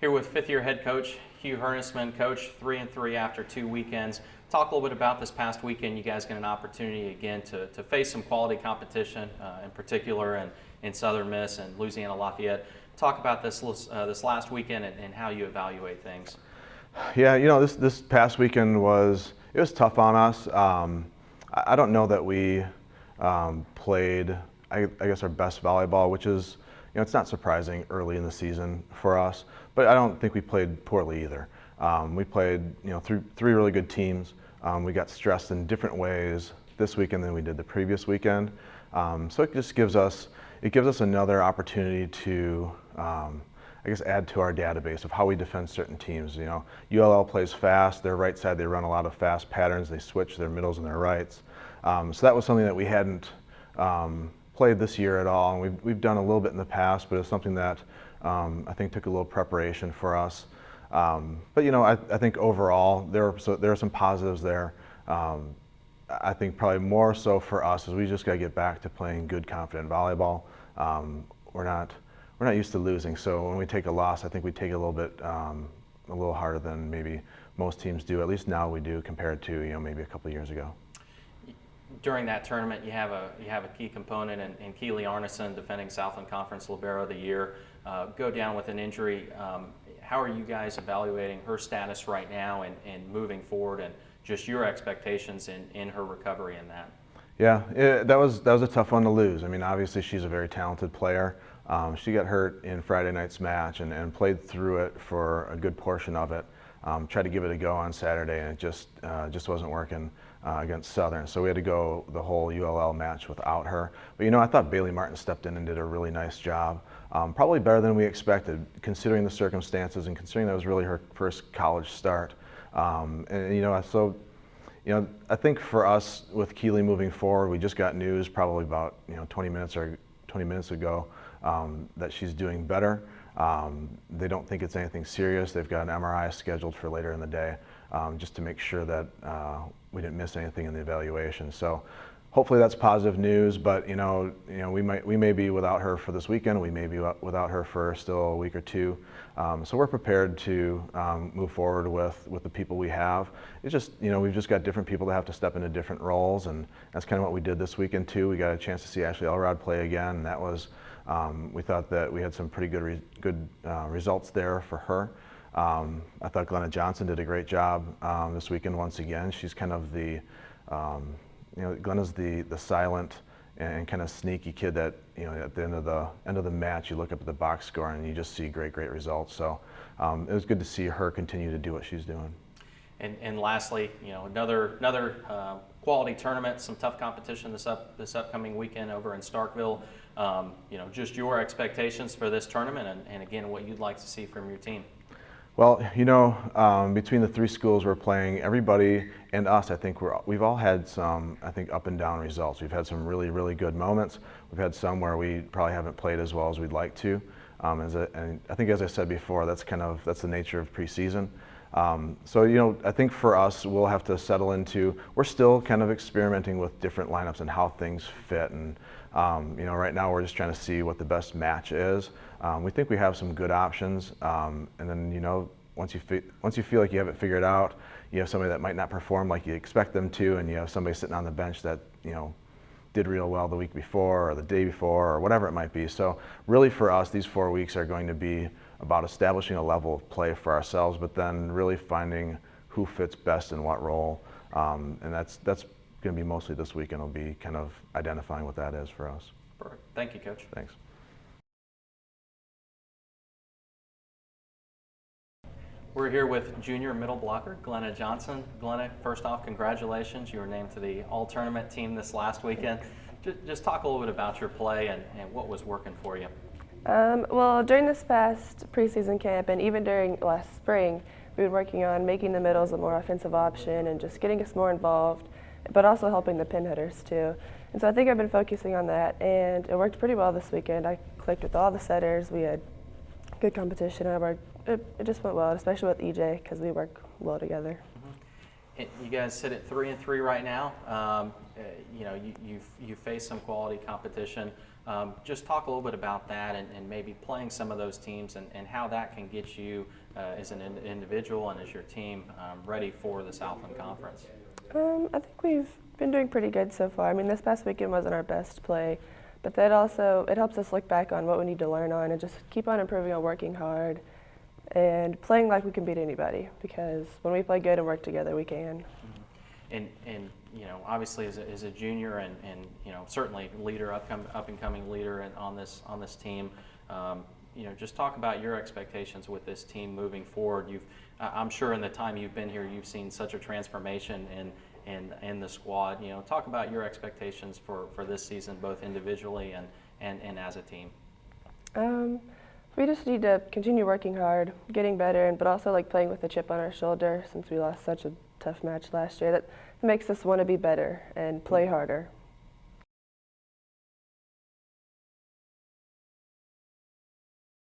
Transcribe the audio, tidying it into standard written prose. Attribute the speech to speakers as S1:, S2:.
S1: Here with fifth-year head coach Hugh Hernessman. Coach, 3-3 after 2 weekends. Talk a little bit about this past weekend. You guys get an opportunity again to face some quality competition, in particular in Southern Miss and Louisiana Lafayette. Talk about this last weekend and how you evaluate things.
S2: Yeah, this past weekend was tough on us. I don't know that we played, I guess, our best volleyball, which is, it's not surprising early in the season for us, but I don't think we played poorly either. We played, three really good teams. We got stressed in different ways this weekend than we did the previous weekend. So it just gives us another opportunity to, I guess, add to our database of how we defend certain teams. ULL plays fast. Their right side, they run a lot of fast patterns. They switch their middles and their rights. So that was something that we hadn't played this year at all. And we've done a little bit in the past, but it's something that I think took a little preparation for us. But I think overall there are some positives there. I think probably more so for us is we just got to get back to playing good, confident volleyball. We're not used to losing, so when we take a loss, I think we take it a little harder than maybe most teams do. At least now we do, compared to maybe a couple of years ago.
S1: During that tournament, you have a key component in Keely Arneson, defending Southland Conference Libero of the Year, go down with an injury. How are you guys evaluating her status right now and moving forward, and just your expectations in her recovery in that?
S2: Yeah, that was a tough one to lose. I mean, obviously she's a very talented player. She got hurt in Friday night's match and played through it for a good portion of it. Tried to give it a go on Saturday, and it just wasn't working against Southern. So we had to go the whole ULL match without her. But I thought Bailey Martin stepped in and did a really nice job. Probably better than we expected, considering the circumstances and considering that was really her first college start. So I think for us with Keely moving forward, we just got news probably about 20 minutes ago that she's doing better. They don't think it's anything serious. They've got an MRI scheduled for later in the day, just to make sure that we didn't miss anything in the evaluation. So hopefully that's positive news. But we may be without her for this weekend. We may be without her for still a week or two. So we're prepared to move forward with the people we have. It's just we've just got different people that have to step into different roles, and that's kind of what we did this weekend too. We got a chance to see Ashley Elrod play again, and that was. We thought that we had some pretty good results there for her. I thought Glenna Johnson did a great job this weekend once again. She's kind of the, Glenna's the silent and kind of sneaky kid that at the end of the match you look up at the box score and you just see great results. So it was good to see her continue to do what she's doing.
S1: And lastly, another quality tournament, some tough competition this upcoming weekend over in Starkville. Just your expectations for this tournament, and again, what you'd like to see from your team.
S2: Well, between the three schools we're playing, everybody and us, I think we've all had some, up and down results. We've had some really good moments. We've had some where we probably haven't played as well as we'd like to. And I think, as I said before, that's the nature of preseason. So I think for us, we'll have to settle into. We're still kind of experimenting with different lineups and how things fit. And right now we're just trying to see what the best match is. We think we have some good options, and then once you feel like you have it figured out, you have somebody that might not perform like you expect them to, and you have somebody sitting on the bench that did real well the week before or the day before or whatever it might be. So really for us, these 4 weeks are going to be about establishing a level of play for ourselves, but then really finding who fits best in what role, and that's going to be mostly this weekend. It'll be kind of identifying what that is for us.
S1: Perfect. Thank you, Coach.
S2: Thanks.
S1: We're here with junior middle blocker Glenna Johnson. Glenna, first off, congratulations. You were named to the all-tournament team this last weekend. Just talk a little bit about your play and what was working for you.
S3: Well, during this past preseason camp and even during last spring, we've been working on making the middles a more offensive option and just getting us more involved, but also helping the pinhitters too. And so I think I've been focusing on that, and it worked pretty well this weekend. I clicked with all the setters. We had good competition. It just went well, especially with EJ, because we work well together.
S1: You guys sit at 3-3 right now. You know, you face some quality competition. Just talk a little bit about that and maybe playing some of those teams and how that can get you as an individual and as your team ready for the Southland Conference.
S3: I think we've been doing pretty good so far. I mean, this past weekend wasn't our best play, but that also, it helps us look back on what we need to learn on and just keep on improving on working hard and playing like we can beat anybody, because when we play good and work together, we can.
S1: And you know, obviously as a junior and you know, certainly leader, up and coming leader on this team, you know, just talk about your expectations with this team moving forward. I'm sure in the time you've been here, you've seen such a transformation in the squad. You know, talk about your expectations for this season, both individually and as a team.
S3: We just need to continue working hard, getting better, but also like playing with a chip on our shoulder since we lost such a tough match last year. That makes us want to be better and play harder.